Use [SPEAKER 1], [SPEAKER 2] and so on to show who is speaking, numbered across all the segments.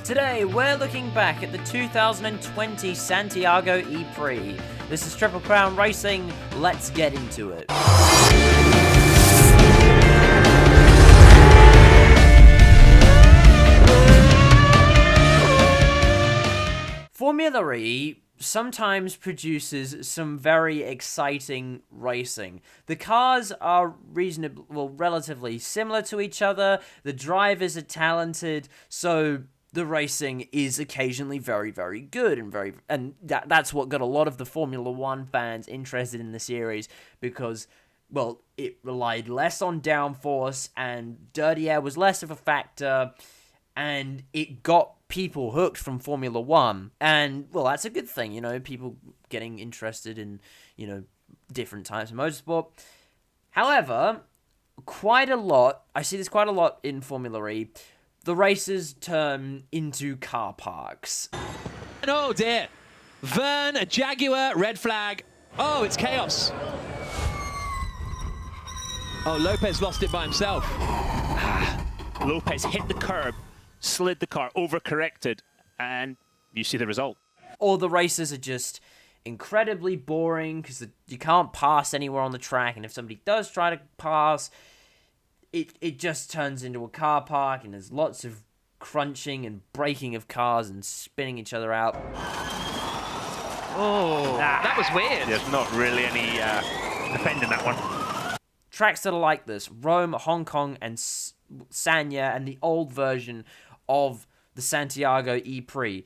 [SPEAKER 1] Today, we're looking back at the 2020 Santiago E-Prix. This is Triple Crown Racing. Let's get into it. Formula E sometimes produces some very exciting racing. The cars are relatively similar to each other. The drivers are talented, so the racing is occasionally very, very good and that's what got a lot of the Formula One fans interested in the series because, well, it relied less on downforce and dirty air was less of a factor, and it got people hooked from Formula One. And, well, that's a good thing, you know, people getting interested in, you know, different types of motorsport. However, I see this quite a lot in Formula E, the races turn into car parks.
[SPEAKER 2] Oh dear. Vern, a Jaguar, red flag. Oh, it's chaos. Oh, Lopez lost it by himself.
[SPEAKER 3] Lopez hit the curb, slid the car, overcorrected, and you see the result.
[SPEAKER 1] Or the races are just incredibly boring because you can't pass anywhere on the track, and if somebody does try to pass, it just turns into a car park, and there's lots of crunching and braking of cars and spinning each other out.
[SPEAKER 2] Oh, that was weird.
[SPEAKER 3] There's not really any defending that one.
[SPEAKER 1] Tracks that are like this: Rome, Hong Kong, and Sanya, and the old version of the Santiago E-Prix.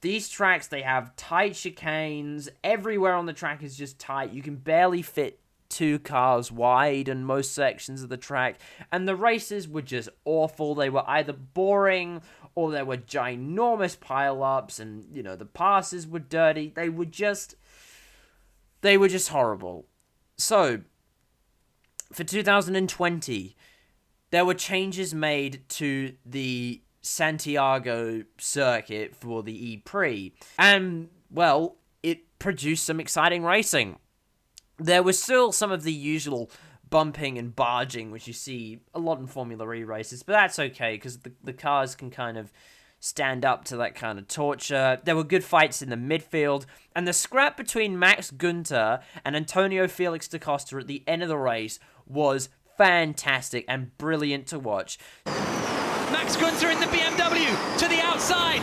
[SPEAKER 1] These tracks, they have tight chicanes. Everywhere on the track is just tight. You can barely fit 2 cars wide in most sections of the track, and the races were just awful. They were either boring or there were ginormous pile-ups, and, you know, the passes were dirty. They were just horrible. So, for 2020, there were changes made to the Santiago circuit for the E-Prix, and, well, it produced some exciting racing. There was still some of the usual bumping and barging, which you see a lot in Formula E races, but that's okay, because the cars can kind of stand up to that kind of torture. There were good fights in the midfield, and the scrap between Max Gunther and Antonio Felix da Costa at the end of the race was fantastic and brilliant to watch.
[SPEAKER 2] Max Gunther in the BMW to the outside.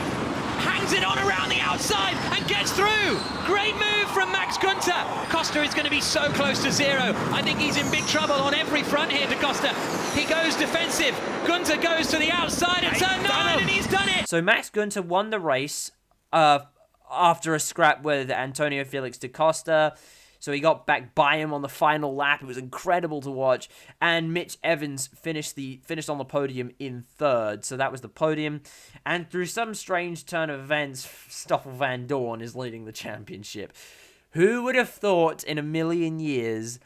[SPEAKER 2] Hangs it on around the outside and gets through. Great move from Max Gunther. Costa is going to be so close to zero. I think he's in big trouble on every front here to Costa. He goes defensive. Gunther goes to the outside at turn 9 and he's done it.
[SPEAKER 1] So Max Gunther won the race after a scrap with Antonio Felix da Costa. So he got back by him on the final lap. It was incredible to watch. And Mitch Evans finished on the podium in 3rd. So that was the podium. And through some strange turn of events, Stoffel Van Dorn is leading the championship. Who would have thought in a million years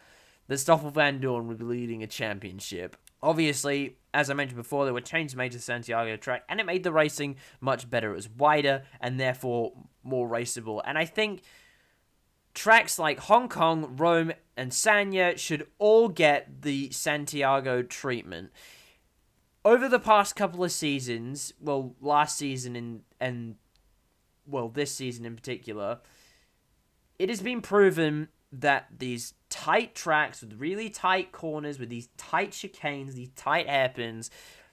[SPEAKER 1] that Stoffel Van Dorn would be leading a championship? Obviously, as I mentioned before, there were changes made to the Santiago track, and it made the racing much better. It was wider and therefore more raceable. And I think tracks like Hong Kong, Rome, and Sanya should all get the Santiago treatment. Over the past couple of seasons, well, last season and this season in particular, it has been proven that these tight tracks with really tight corners, with these tight chicanes, these tight hairpins,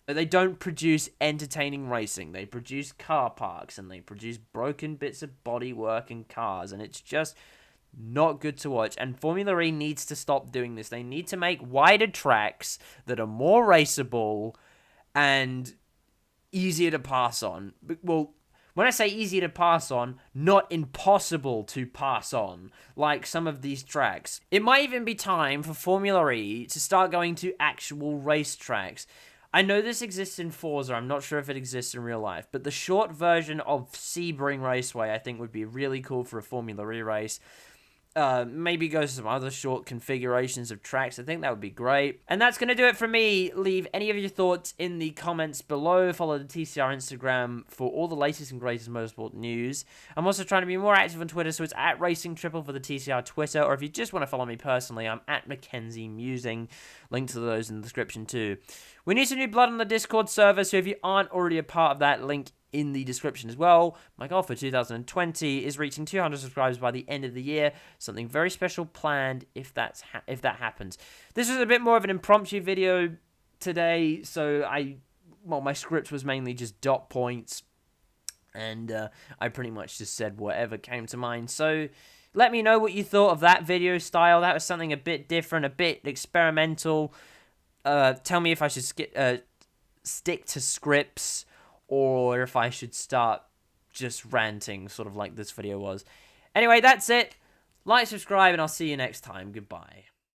[SPEAKER 1] they don't produce entertaining racing. They produce car parks, and they produce broken bits of bodywork and cars, and it's just not good to watch. And Formula E needs to stop doing this. They need to make wider tracks that are more raceable and easier to pass on. Well, when I say easy to pass on, not impossible to pass on, like some of these tracks. It might even be time for Formula E to start going to actual race tracks. I know this exists in Forza, I'm not sure if it exists in real life, but the short version of Sebring Raceway I think would be really cool for a Formula E race. Maybe go to some other short configurations of tracks. I think that would be great. And that's going to do it for me. Leave any of your thoughts in the comments below. Follow the TCR Instagram for all the latest and greatest motorsport news. I'm also trying to be more active on Twitter, so it's at RacingTriple for the TCR Twitter. Or if you just want to follow me personally, I'm at Mackenzie Musing. Link to those in the description too. We need some new blood on the Discord server, so if you aren't already a part of that, link in the description as well. My goal for 2020 is reaching 200 subscribers by the end of the year. Something very special planned if that happens. This was a bit more of an impromptu video today, so my script was mainly just dot points, and I pretty much just said whatever came to mind. So let me know what you thought of that video style. That was something a bit different, a bit experimental. Tell me if I should stick to scripts or if I should start just ranting, sort of like this video was. Anyway, that's it. Like, subscribe, and I'll see you next time. Goodbye.